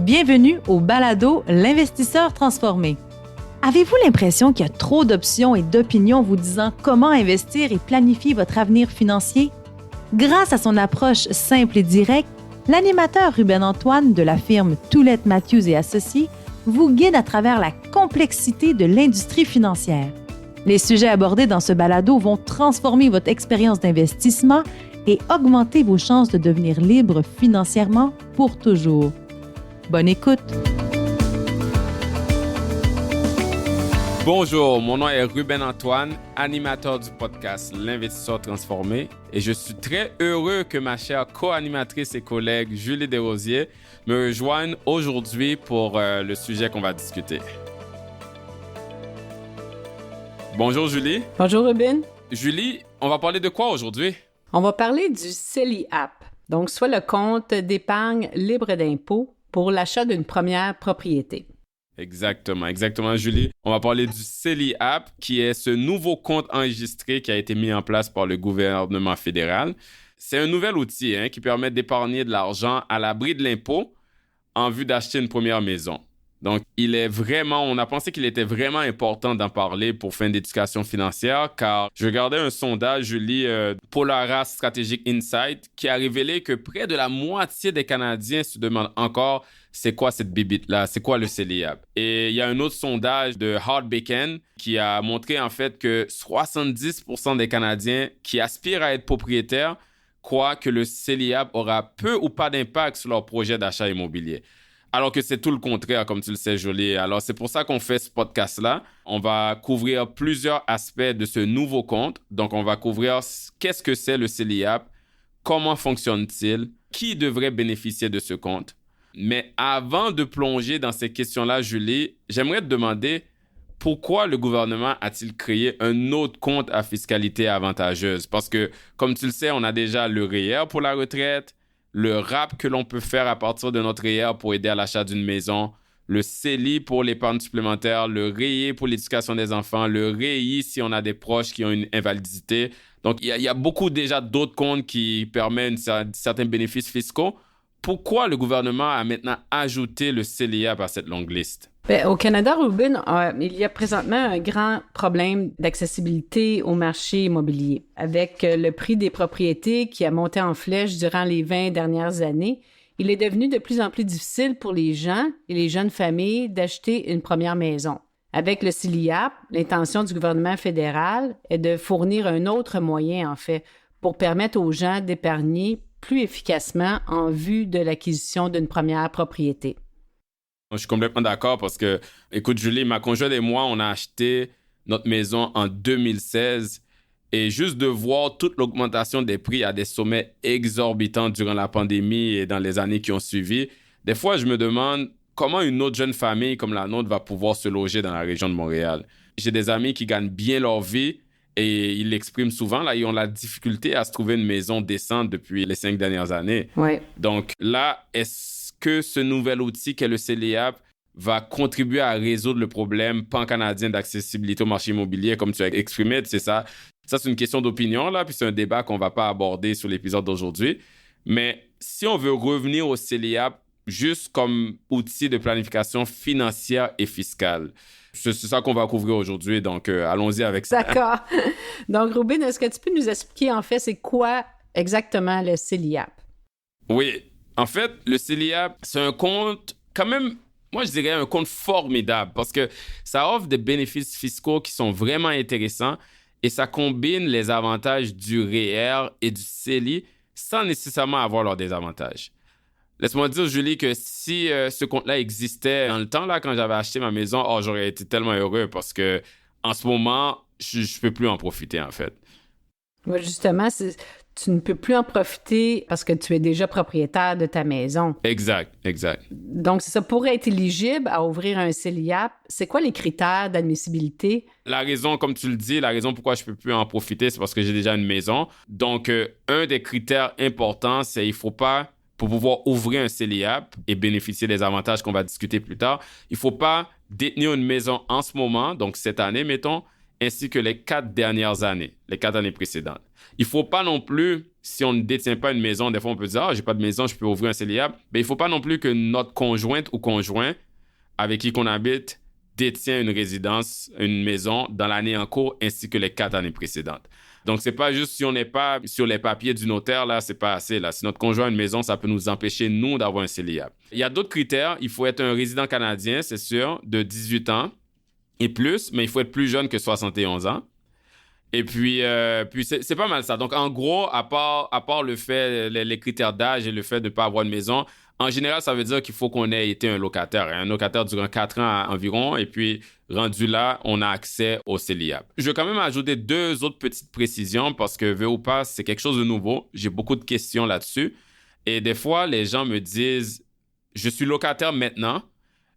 Bienvenue au balado L'investisseur transformé. Avez-vous l'impression qu'il y a trop d'options et d'opinions vous disant comment investir et planifier votre avenir financier? Grâce à son approche simple et directe, l'animateur Ruben Antoine de la firme Toulette Matthews et Associés vous guide à travers la complexité de l'industrie financière. Les sujets abordés dans ce balado vont transformer votre expérience d'investissement et augmenter vos chances de devenir libre financièrement pour toujours. Bonne écoute! Bonjour, mon nom est Ruben Antoine, animateur du podcast L'Investisseur transformé, et je suis très heureux que ma chère co-animatrice et collègue Julie Desrosiers me rejoigne aujourd'hui pour le sujet qu'on va discuter. Bonjour Julie. Bonjour Ruben. Julie, on va parler de quoi aujourd'hui? On va parler du CELI App, donc soit le compte d'épargne libre d'impôt pour l'achat d'une première propriété. Exactement, Julie. On va parler du CELI App, qui est ce nouveau compte enregistré qui a été mis en place par le gouvernement fédéral. C'est un nouvel outil qui permet d'épargner de l'argent à l'abri de l'impôt en vue d'acheter une première maison. Donc, on a pensé qu'il était vraiment important d'en parler pour fin d'éducation financière, car je regardais un sondage, Julie, Polaris Strategic Insight, qui a révélé que près de la moitié des Canadiens se demandent encore c'est quoi cette bibite-là, c'est quoi le CELI App. Et il y a un autre sondage de Hardbacon qui a montré en fait que 70% des Canadiens qui aspirent à être propriétaires croient que le CELI App aura peu ou pas d'impact sur leur projet d'achat immobilier. Alors que c'est tout le contraire, comme tu le sais, Julie. Alors, c'est pour ça qu'on fait ce podcast-là. On va couvrir plusieurs aspects de ce nouveau compte. Donc, on va couvrir qu'est-ce que c'est le CELI App, comment fonctionne-t-il, qui devrait bénéficier de ce compte. Mais avant de plonger dans ces questions-là, Julie, j'aimerais te demander pourquoi le gouvernement a-t-il créé un autre compte à fiscalité avantageuse? Parce que, comme tu le sais, on a déjà le REER pour la retraite, le RAP que l'on peut faire à partir de notre REER pour aider à l'achat d'une maison, le CELI pour l'épargne supplémentaire, le REIE pour l'éducation des enfants, le REI si on a des proches qui ont une invalidité. Donc, il y a beaucoup déjà d'autres comptes qui permettent certains bénéfices fiscaux. Pourquoi le gouvernement a maintenant ajouté le CELI App à cette longue liste? Au Canada, Ruben, il y a présentement un grand problème d'accessibilité au marché immobilier. Avec le prix des propriétés qui a monté en flèche durant les 20 dernières années, il est devenu de plus en plus difficile pour les gens et les jeunes familles d'acheter une première maison. Avec le CELI App, l'intention du gouvernement fédéral est de fournir un autre moyen, en fait, pour permettre aux gens d'épargner plus efficacement en vue de l'acquisition d'une première propriété. Je suis complètement d'accord parce que, écoute Julie, ma conjointe et moi, on a acheté notre maison en 2016 et juste de voir toute l'augmentation des prix à des sommets exorbitants durant la pandémie et dans les années qui ont suivi, des fois, je me demande comment une autre jeune famille comme la nôtre va pouvoir se loger dans la région de Montréal. J'ai des amis qui gagnent bien leur vie et ils l'expriment souvent, là, ils ont la difficulté à se trouver une maison décente depuis les 5 dernières années. Ouais. Donc là, est-ce que ce nouvel outil qu'est le CELI App va contribuer à résoudre le problème pan-canadien d'accessibilité au marché immobilier, comme tu as exprimé, c'est ça? Ça, c'est une question d'opinion, là, puis c'est un débat qu'on ne va pas aborder sur l'épisode d'aujourd'hui. Mais si on veut revenir au CELI App juste comme outil de planification financière et fiscale, c'est ça qu'on va couvrir aujourd'hui, donc allons-y avec ça. D'accord. Donc, Ruben, est-ce que tu peux nous expliquer, en fait, c'est quoi exactement le CELI App? Oui. En fait, le CELI App, c'est un compte quand même, moi je dirais un compte formidable parce que ça offre des bénéfices fiscaux qui sont vraiment intéressants et ça combine les avantages du REER et du CELI sans nécessairement avoir leurs désavantages. Laisse-moi dire, Julie, que si ce compte-là existait dans le temps, là, quand j'avais acheté ma maison, j'aurais été tellement heureux parce que en ce moment, je ne peux plus en profiter, en fait. Oui, justement, tu ne peux plus en profiter parce que tu es déjà propriétaire de ta maison. Exact. Donc, c'est ça. Pour être éligible à ouvrir un CELI App, c'est quoi les critères d'admissibilité? La raison, comme tu le dis, la raison pourquoi je ne peux plus en profiter, c'est parce que j'ai déjà une maison. Donc, un des critères importants, c'est il ne faut pas, pour pouvoir ouvrir un CELI App et bénéficier des avantages qu'on va discuter plus tard, il ne faut pas détenir une maison en ce moment, donc cette année, mettons, ainsi que les 4 dernières années, les 4 années précédentes. Il ne faut pas non plus si on ne détient pas une maison, des fois, on peut dire « Ah, j'ai pas de maison, je peux ouvrir un CELIAP. » Mais il ne faut pas non plus que notre conjointe ou conjoint avec qui qu'on habite détient une résidence, une maison dans l'année en cours ainsi que les 4 années précédentes. Donc, c'est pas juste si on n'est pas sur les papiers du notaire, là, c'est pas assez. Là. Si notre conjoint a une maison, ça peut nous empêcher, nous, d'avoir un CELIAP. Il y a d'autres critères. Il faut être un résident canadien, c'est sûr, de 18 ans et plus, mais il faut être plus jeune que 71 ans. Et puis c'est pas mal ça. Donc, en gros, à part le fait, les critères d'âge et le fait de ne pas avoir une maison, en général, ça veut dire qu'il faut qu'on ait été un locataire. Un locataire durant 4 ans environ. Et puis, rendu là, on a accès au CELIAP. Je vais quand même ajouter 2 autres petites précisions parce que, veux ou pas, c'est quelque chose de nouveau. J'ai beaucoup de questions là-dessus. Et des fois, les gens me disent, je suis locataire maintenant.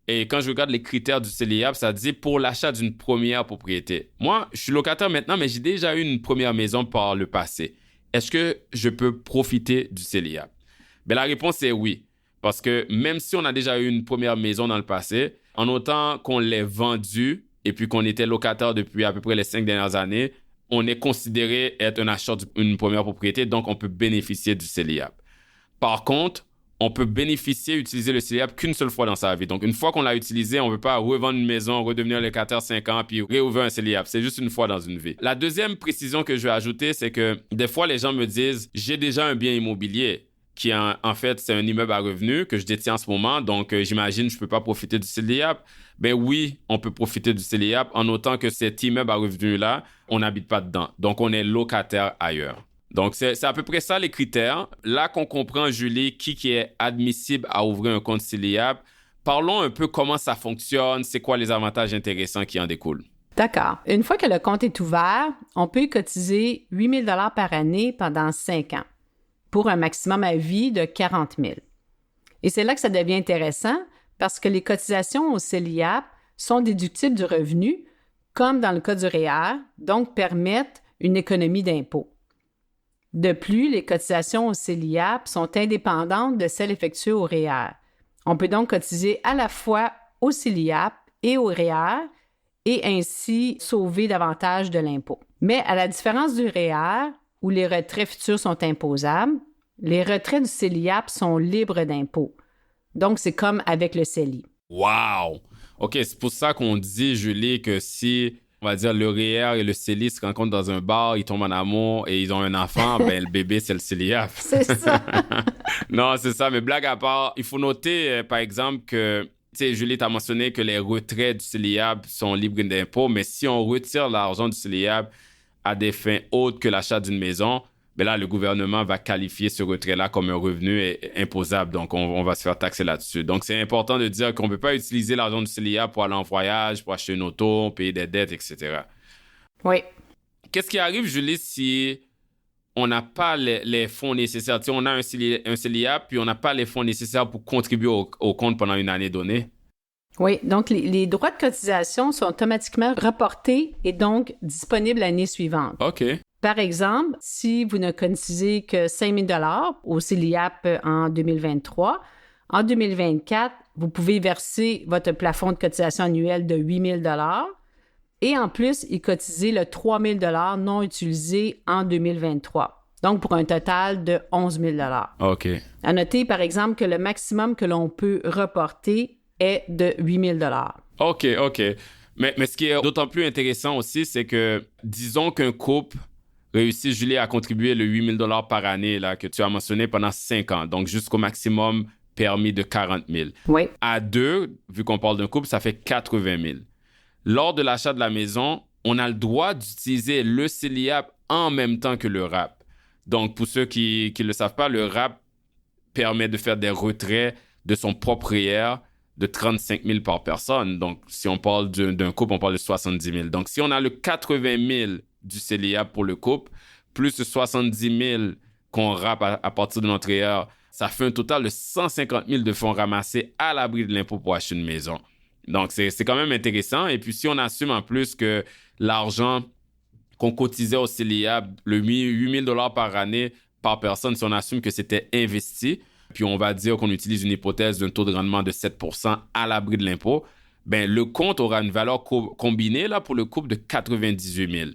Et quand je regarde les critères du CELIAP, ça dit pour l'achat d'une première propriété. Moi, je suis locataire maintenant, mais j'ai déjà eu une première maison par le passé. Est-ce que je peux profiter du CELIAP? Bien, la réponse est oui. Parce que même si on a déjà eu une première maison dans le passé, en autant qu'on l'ait vendue et puis qu'on était locataire depuis à peu près les 5 dernières années, on est considéré être un acheteur d'une première propriété, donc on peut bénéficier du CELIAP. Par contre, on peut utiliser le CELIAP qu'une seule fois dans sa vie. Donc, une fois qu'on l'a utilisé, on ne veut pas revendre une maison, redevenir locataire 5 ans, puis réouvrir un CELIAP. C'est juste une fois dans une vie. La deuxième précision que je vais ajouter, c'est que des fois, les gens me disent « J'ai déjà un bien immobilier qui, en fait, c'est un immeuble à revenus que je détiens en ce moment, donc j'imagine que je ne peux pas profiter du CELIAP. » Ben oui, on peut profiter du CELIAP en autant que cet immeuble à revenus-là, on n'habite pas dedans. Donc, on est locataire ailleurs. Donc, c'est à peu près ça les critères. Là qu'on comprend, Julie, qui est admissible à ouvrir un compte CELIAP, parlons un peu comment ça fonctionne, c'est quoi les avantages intéressants qui en découlent. D'accord. Une fois que le compte est ouvert, on peut cotiser 8 000 $ par année pendant 5 ans pour un maximum à vie de 40 000. Et c'est là que ça devient intéressant parce que les cotisations au CELIAP sont déductibles du revenu, comme dans le cas du REER, donc permettent une économie d'impôt. De plus, les cotisations au CELIAP sont indépendantes de celles effectuées au REER. On peut donc cotiser à la fois au CELIAP et au REER et ainsi sauver davantage de l'impôt. Mais à la différence du REER, où les retraits futurs sont imposables, les retraits du CELIAP sont libres d'impôt. Donc, c'est comme avec le CELI. Wow! OK, c'est pour ça qu'on dit, Julie, que si, on va dire, le REER et le CELI se rencontrent dans un bar, ils tombent en amour et ils ont un enfant, ben le bébé, c'est le CELIAP. C'est ça. Non, c'est ça. Mais blague à part, il faut noter, par exemple, que, tu sais, Julie, tu as mentionné que les retraits du CELIAP sont libres d'impôt, mais si on retire l'argent du CELIAP à des fins autres que l'achat d'une maison, ben là, le gouvernement va qualifier ce retrait-là comme un revenu imposable. Donc, on va se faire taxer là-dessus. Donc, c'est important de dire qu'on ne peut pas utiliser l'argent du CELIAP pour aller en voyage, pour acheter une auto, payer des dettes, etc. Oui. Qu'est-ce qui arrive, Julie, si on n'a pas les fonds nécessaires? Tu sais, on a un CELIAP, puis on n'a pas les fonds nécessaires pour contribuer au compte pendant une année donnée? Oui, donc les droits de cotisation sont automatiquement reportés et donc disponibles l'année suivante. OK. Par exemple, si vous ne cotisez que 5 000 $ au CELIAP en 2023, en 2024, vous pouvez verser votre plafond de cotisation annuel de 8 000 $ et en plus, y cotiser le 3 000 $ non utilisé en 2023. Donc, pour un total de 11 000 $. OK. À noter, par exemple, que le maximum que l'on peut reporter est de 8 000 $. OK. Mais ce qui est d'autant plus intéressant aussi, c'est que, disons qu'un couple réussit, Julie, à contribuer le 8 000 $ par année là, que tu as mentionné pendant 5 ans, donc jusqu'au maximum permis de 40 000. Oui. À 2, vu qu'on parle d'un couple, ça fait 80 000. Lors de l'achat de la maison, on a le droit d'utiliser le CELIAP en même temps que le RAP. Donc, pour ceux qui ne le savent pas, le RAP permet de faire des retraits de son propre REER de 35 000 par personne. Donc, si on parle d'un couple, on parle de 70 000. Donc, si on a le 80 000 du CELIAP pour le couple, plus le 70 000 qu'on rappe à partir de notre REER, ça fait un total de 150 000 de fonds ramassés à l'abri de l'impôt pour acheter une maison. Donc, c'est quand même intéressant. Et puis, si on assume en plus que l'argent qu'on cotisait au CELIAP, le 8 000 $ par année par personne, si on assume que c'était investi, puis on va dire qu'on utilise une hypothèse d'un taux de rendement de 7 % à l'abri de l'impôt, ben le compte aura une valeur combinée là, pour le couple de 98 000.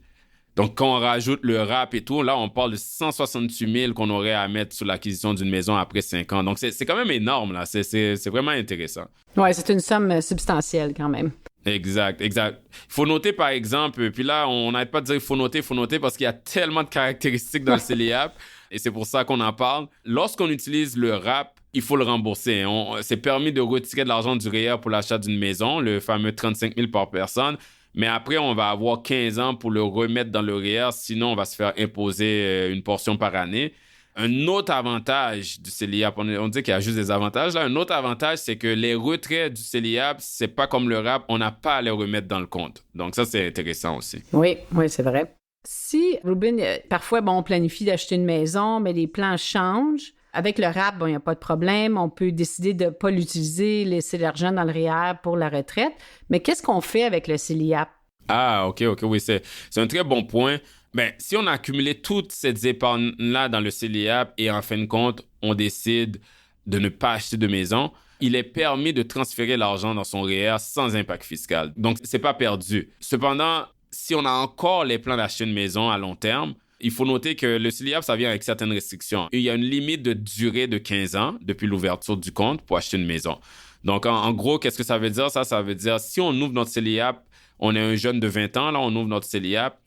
Donc, quand on rajoute le RAP et tout, là, on parle de 168 000 qu'on aurait à mettre sur l'acquisition d'une maison après 5 ans. Donc, c'est quand même énorme, là. C'est vraiment intéressant. Oui, c'est une somme substantielle quand même. Exact. Il faut noter, par exemple, puis là, on n'arrête pas de dire il faut noter parce qu'il y a tellement de caractéristiques dans le CELIAP et c'est pour ça qu'on en parle. Lorsqu'on utilise le RAP, il faut le rembourser. C'est permis de retirer de l'argent du REER pour l'achat d'une maison, le fameux 35 000 par personne. Mais après, on va avoir 15 ans pour le remettre dans le REER, sinon on va se faire imposer une portion par année. Un autre avantage du CELIAP, on dit qu'il y a juste des avantages. Là. Un autre avantage, c'est que les retraits du CELIAP, c'est pas comme le RAP, on n'a pas à les remettre dans le compte. Donc ça, c'est intéressant aussi. Oui, c'est vrai. Si, Ruben, parfois, on planifie d'acheter une maison, mais les plans changent. Avec le RAP, il n'y a pas de problème. On peut décider de ne pas l'utiliser, laisser l'argent dans le REER pour la retraite. Mais qu'est-ce qu'on fait avec le CELIAP? Ah, OK, oui, c'est un très bon point. Ben, si on a accumulé toutes ces épargnes-là dans le CELIAP et en fin de compte, on décide de ne pas acheter de maison, il est permis de transférer l'argent dans son REER sans impact fiscal. Donc, c'est pas perdu. Cependant, si on a encore les plans d'acheter une maison à long terme, il faut noter que le CELIAP, ça vient avec certaines restrictions. Il y a une limite de durée de 15 ans depuis l'ouverture du compte pour acheter une maison. Donc, en gros, qu'est-ce que ça veut dire? Ça veut dire si on ouvre notre CELIAP, on est un jeune de 20 ans, là, on ouvre notre CELIAP,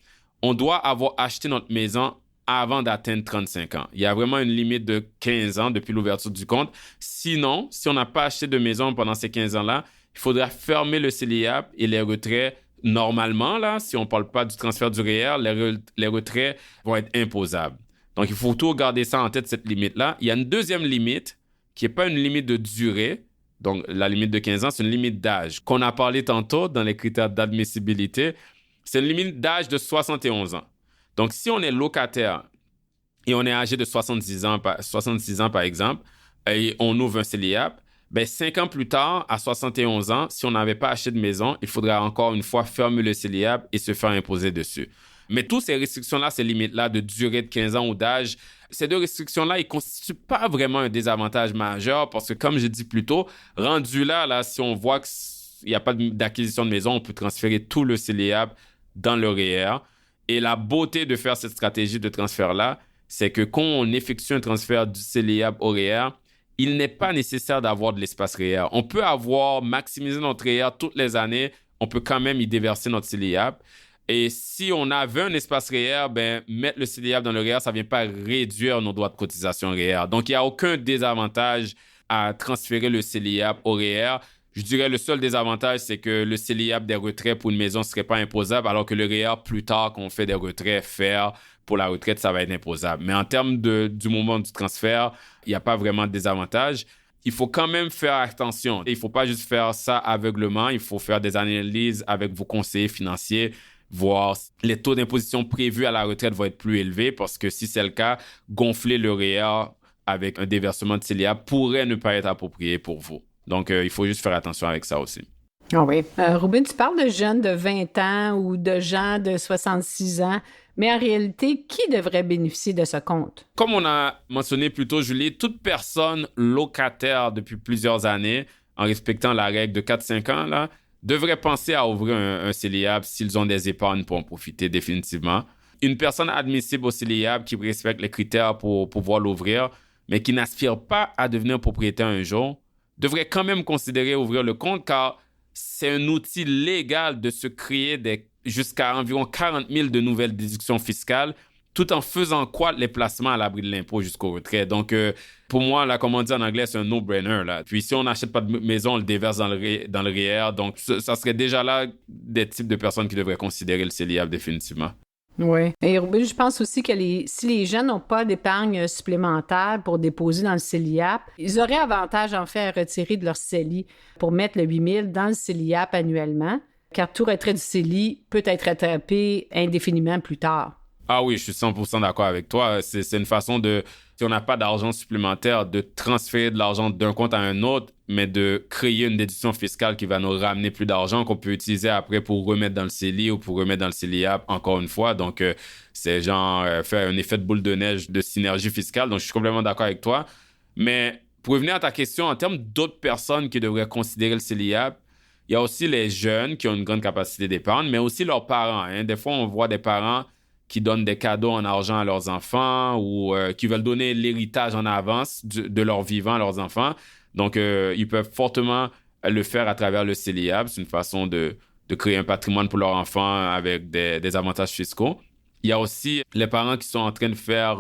on doit avoir acheté notre maison avant d'atteindre 35 ans. Il y a vraiment une limite de 15 ans depuis l'ouverture du compte. Sinon, si on n'a pas acheté de maison pendant ces 15 ans-là, il faudra fermer le CELIAP et les retraits. Normalement, là, si on ne parle pas du transfert du REER, les retraits vont être imposables. Donc, il faut toujours garder ça en tête, cette limite-là. Il y a une deuxième limite qui n'est pas une limite de durée. Donc, la limite de 15 ans, c'est une limite d'âge qu'on a parlé tantôt dans les critères d'admissibilité. C'est une limite d'âge de 71 ans. Donc, si on est locataire et on est âgé de 66 ans, par exemple, et on ouvre un CELIAP, 5 ans plus tard, à 71 ans, si on n'avait pas acheté de maison, il faudra encore une fois fermer le CELIAP et se faire imposer dessus. Mais toutes ces restrictions-là, ces limites-là de durée de 15 ans ou d'âge, ces deux restrictions-là, ils ne constituent pas vraiment un désavantage majeur parce que, comme j'ai dit plus tôt, rendu là, si on voit qu'il n'y a pas d'acquisition de maison, on peut transférer tout le CELIAP dans le REER. Et la beauté de faire cette stratégie de transfert-là, c'est que quand on effectue un transfert du CELIAP au REER, il n'est pas nécessaire d'avoir de l'espace REER. On peut maximiser notre REER toutes les années, on peut quand même y déverser notre CELIAP. Et si on avait un espace REER, mettre le CELIAP dans le REER, ça ne vient pas réduire nos droits de cotisation REER. Donc, il n'y a aucun désavantage à transférer le CELIAP au REER. Je dirais le seul désavantage, c'est que le CELIAP des retraits pour une maison ne serait pas imposable, alors que le REER, plus tard, quand on fait des retraits, pour la retraite, ça va être imposable. Mais en termes du moment du transfert, il n'y a pas vraiment de désavantage. Il faut quand même faire attention. Il ne faut pas juste faire ça aveuglement. Il faut faire des analyses avec vos conseillers financiers, voir les taux d'imposition prévus à la retraite vont être plus élevés parce que si c'est le cas, gonfler le REER avec un déversement de CELIAP pourrait ne pas être approprié pour vous. Donc, il faut juste faire attention avec ça aussi. Ah oui. Ruben, tu parles de jeunes de 20 ans ou de gens de 66 ans, mais en réalité, qui devrait bénéficier de ce compte? Comme on a mentionné plus tôt, Julie, toute personne locataire depuis plusieurs années, en respectant la règle de 4-5 ans, là, devrait penser à ouvrir un CELIAP s'ils ont des épargnes pour en profiter définitivement. Une personne admissible au CELIAP qui respecte les critères pour pouvoir l'ouvrir, mais qui n'aspire pas à devenir propriétaire un jour, devrait quand même considérer ouvrir le compte car c'est un outil légal de se créer jusqu'à environ 40 000 de nouvelles déductions fiscales tout en faisant croître les placements à l'abri de l'impôt jusqu'au retrait. Donc, pour moi, là, comme on dit en anglais, c'est un no-brainer. Là. Puis, si on n'achète pas de maison, on le déverse dans le REER. Donc, ça serait déjà là des types de personnes qui devraient considérer le CELIAP définitivement. Oui. Et Ruben, je pense aussi que si les jeunes n'ont pas d'épargne supplémentaire pour déposer dans le CELIAP, ils auraient avantage, en fait, à retirer de leur CELI pour mettre le 8 000 dans le CELIAP annuellement, car tout retrait du CELI peut être rattrapé indéfiniment plus tard. Ah oui, je suis 100% d'accord avec toi. C'est une façon si on n'a pas d'argent supplémentaire, de transférer de l'argent d'un compte à un autre, mais de créer une déduction fiscale qui va nous ramener plus d'argent qu'on peut utiliser après pour remettre dans le CELI ou pour remettre dans le CELIAP encore une fois. Donc, c'est genre faire un effet de boule de neige de synergie fiscale. Donc, je suis complètement d'accord avec toi. Mais pour revenir à ta question, en termes d'autres personnes qui devraient considérer le CELIAP, il y a aussi les jeunes qui ont une grande capacité d'épargne, mais aussi leurs parents. Hein. Des fois, on voit des parents qui donnent des cadeaux en argent à leurs enfants ou qui veulent donner l'héritage en avance de leur vivant à leurs enfants. Donc, ils peuvent fortement le faire à travers le CELIAP. C'est une façon de créer un patrimoine pour leurs enfants avec des avantages fiscaux. Il y a aussi les parents qui sont en train de faire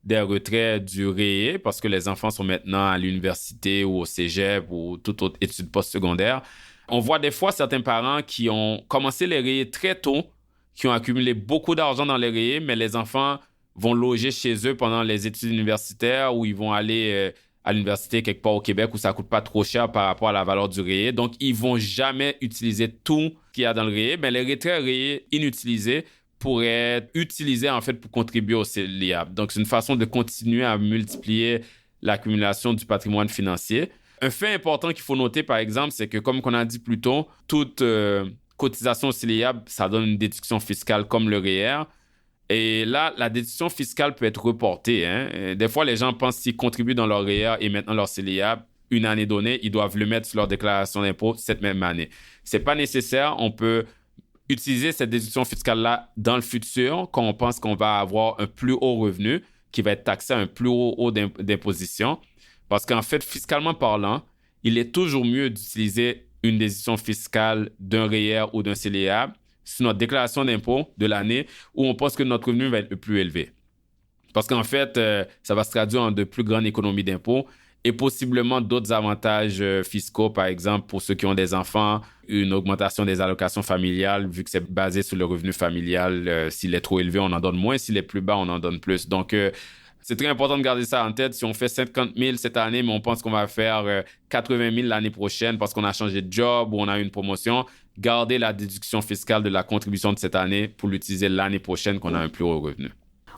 des retraits du REE parce que les enfants sont maintenant à l'université ou au cégep ou toute autre étude postsecondaire. On voit des fois certains parents qui ont commencé les REE très tôt, qui ont accumulé beaucoup d'argent dans les REE, mais les enfants vont loger chez eux pendant les études universitaires ou ils vont aller à l'université quelque part au Québec où ça coûte pas trop cher par rapport à la valeur du REE. Donc, ils vont jamais utiliser tout qu'il y a dans le REE. Mais les retraits REE inutilisés pourraient être utilisés en fait pour contribuer au CELIAP. Donc, c'est une façon de continuer à multiplier l'accumulation du patrimoine financier. Un fait important qu'il faut noter, par exemple, c'est que, comme on a dit plus tôt, toute cotisation au CELIAP, ça donne une déduction fiscale comme le REER. Et là, la déduction fiscale peut être reportée. Hein? Des fois, les gens pensent qu'ils contribuent dans leur REER et maintenant leur CELIAP, une année donnée, ils doivent le mettre sur leur déclaration d'impôt cette même année. C'est pas nécessaire. On peut utiliser cette déduction fiscale-là dans le futur quand on pense qu'on va avoir un plus haut revenu qui va être taxé à un plus haut d'imposition. Parce qu'en fait, fiscalement parlant, il est toujours mieux d'utiliser une déduction fiscale d'un REER ou d'un CELIAP sur notre déclaration d'impôt de l'année où on pense que notre revenu va être le plus élevé. Parce qu'en fait, ça va se traduire en de plus grandes économies d'impôts et possiblement d'autres avantages fiscaux, par exemple, pour ceux qui ont des enfants, une augmentation des allocations familiales, vu que c'est basé sur le revenu familial. S'il est trop élevé, on en donne moins. S'il est plus bas, on en donne plus. Donc, c'est très important de garder ça en tête. Si on fait 50 000 cette année, mais on pense qu'on va faire 80 000 l'année prochaine parce qu'on a changé de job ou on a eu une promotion, gardez la déduction fiscale de la contribution de cette année pour l'utiliser l'année prochaine qu'on a un plus haut revenu.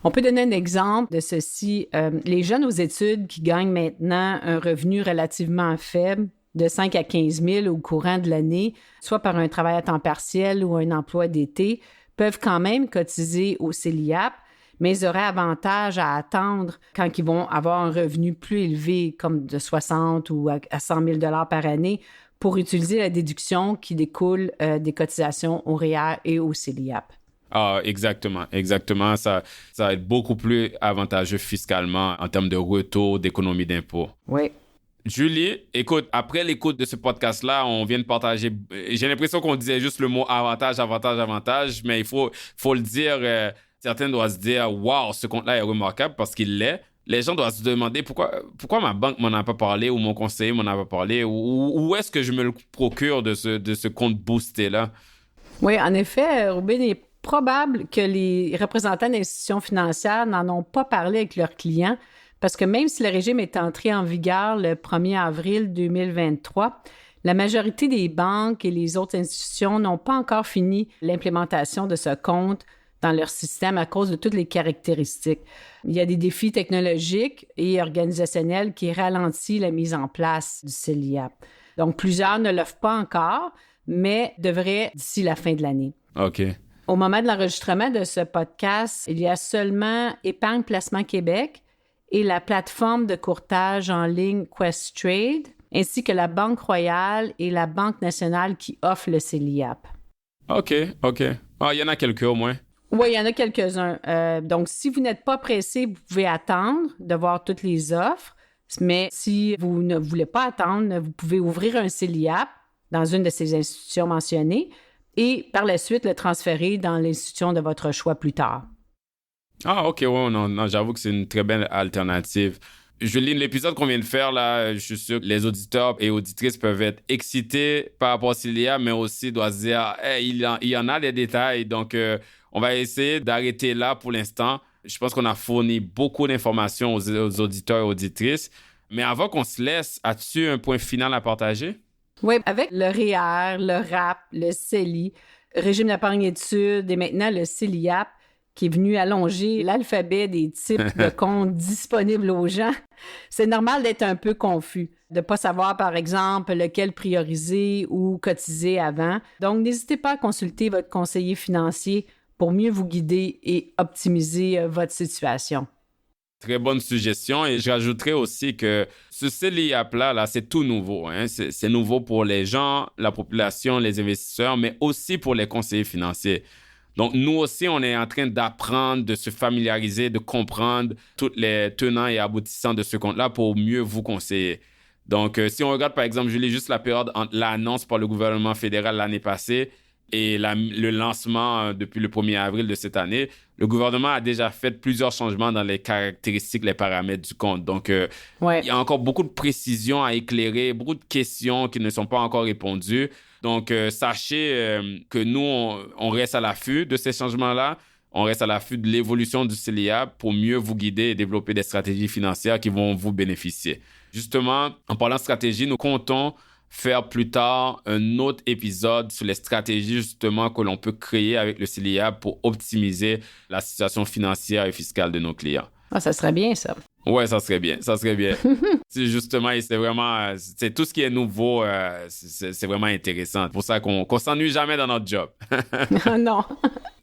On peut donner un exemple de ceci. Les jeunes aux études qui gagnent maintenant un revenu relativement faible, de 5 à 15 000 au courant de l'année, soit par un travail à temps partiel ou un emploi d'été, peuvent quand même cotiser au CELIAP, mais ils auraient avantage à attendre quand ils vont avoir un revenu plus élevé, comme de 60 ou à 100 000 $ par année, pour utiliser la déduction qui découle des cotisations au REER et au CELIAP. Ah, exactement. Ça va être beaucoup plus avantageux fiscalement en termes de retour d'économie d'impôt. Oui. Julie, écoute, après l'écoute de ce podcast-là, on vient de partager... J'ai l'impression qu'on disait juste le mot avantage, mais il faut le dire. Certains doivent se dire « Wow, ce compte-là est remarquable parce qu'il l'est ». Les gens doivent se demander pourquoi ma banque m'en a pas parlé ou mon conseiller m'en a pas parlé ou où est-ce que je me le procure de ce compte boosté-là? Oui, en effet, Robin, il est probable que les représentants d'institutions financières n'en ont pas parlé avec leurs clients parce que même si le régime est entré en vigueur le 1er avril 2023, la majorité des banques et les autres institutions n'ont pas encore fini l'implémentation de ce compte dans leur système à cause de toutes les caractéristiques. Il y a des défis technologiques et organisationnels qui ralentissent la mise en place du CELIAP. Donc, plusieurs ne l'offrent pas encore, mais devraient d'ici la fin de l'année. OK. Au moment de l'enregistrement de ce podcast, il y a seulement Épargne Placement Québec et la plateforme de courtage en ligne Questrade, ainsi que la Banque Royale et la Banque nationale qui offrent le CELIAP. OK. Ah, il y en a quelques au moins. Oui, il y en a quelques-uns. Donc, si vous n'êtes pas pressé, vous pouvez attendre de voir toutes les offres. Mais si vous ne voulez pas attendre, vous pouvez ouvrir un CELIAP dans une de ces institutions mentionnées et par la suite le transférer dans l'institution de votre choix plus tard. Ah, OK, ouais, non, j'avoue que c'est une très belle alternative. Julie, l'épisode qu'on vient de faire, là, je suis sûr que les auditeurs et auditrices peuvent être excités par rapport à CELIAP, mais aussi doivent se dire, hey, il y en a des détails, donc on va essayer d'arrêter là pour l'instant. Je pense qu'on a fourni beaucoup d'informations aux auditeurs et auditrices, mais avant qu'on se laisse, as-tu un point final à partager? Oui, avec le REER, le RAP, le CELI, régime d'épargne études et maintenant le CELIAP, qui est venu allonger l'alphabet des types de comptes disponibles aux gens, c'est normal d'être un peu confus, de ne pas savoir, par exemple, lequel prioriser ou cotiser avant. Donc, n'hésitez pas à consulter votre conseiller financier pour mieux vous guider et optimiser votre situation. Très bonne suggestion. Et j'ajouterais aussi que ce CELIAP-là, c'est tout nouveau. Hein? C'est nouveau pour les gens, la population, les investisseurs, mais aussi pour les conseillers financiers. Donc, nous aussi, on est en train d'apprendre, de se familiariser, de comprendre tous les tenants et aboutissants de ce compte-là pour mieux vous conseiller. Donc, si on regarde, par exemple, Julie, juste la période entre l'annonce par le gouvernement fédéral l'année passée et le lancement depuis le 1er avril de cette année, le gouvernement a déjà fait plusieurs changements dans les caractéristiques, les paramètres du compte. Donc, il y a encore beaucoup de précisions à éclairer, beaucoup de questions qui ne sont pas encore répondues. Donc, sachez que nous, on reste à l'affût de ces changements-là. On reste à l'affût de l'évolution du CELIAP pour mieux vous guider et développer des stratégies financières qui vont vous bénéficier. Justement, en parlant de stratégie, nous comptons faire plus tard un autre épisode sur les stratégies justement que l'on peut créer avec le CELIAP pour optimiser la situation financière et fiscale de nos clients. Ah, ça serait bien, ça. Ouais, ça serait bien. C'est justement, c'est vraiment, c'est tout ce qui est nouveau, c'est vraiment intéressant. C'est pour ça qu'on s'ennuie jamais dans notre job. Non.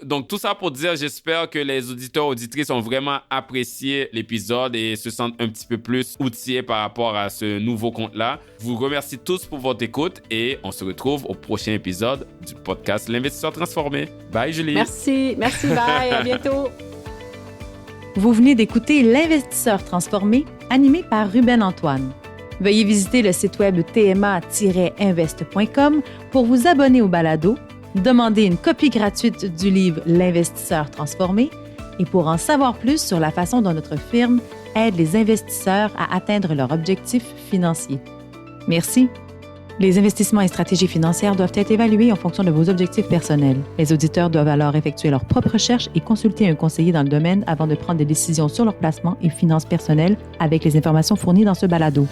Donc, tout ça pour dire, j'espère que les auditeurs, auditrices ont vraiment apprécié l'épisode et se sentent un petit peu plus outillés par rapport à ce nouveau compte-là. Je vous remercie tous pour votre écoute et on se retrouve au prochain épisode du podcast L'Investisseur Transformé. Bye, Julie. Merci, bye, à bientôt. Vous venez d'écouter L'Investisseur Transformé, animé par Ruben Antoine. Veuillez visiter le site web tma-invest.com pour vous abonner au balado, demander une copie gratuite du livre L'Investisseur Transformé et pour en savoir plus sur la façon dont notre firme aide les investisseurs à atteindre leurs objectifs financiers. Merci. Les investissements et stratégies financières doivent être évalués en fonction de vos objectifs personnels. Les auditeurs doivent alors effectuer leurs propres recherches et consulter un conseiller dans le domaine avant de prendre des décisions sur leur placement et finances personnelles avec les informations fournies dans ce balado.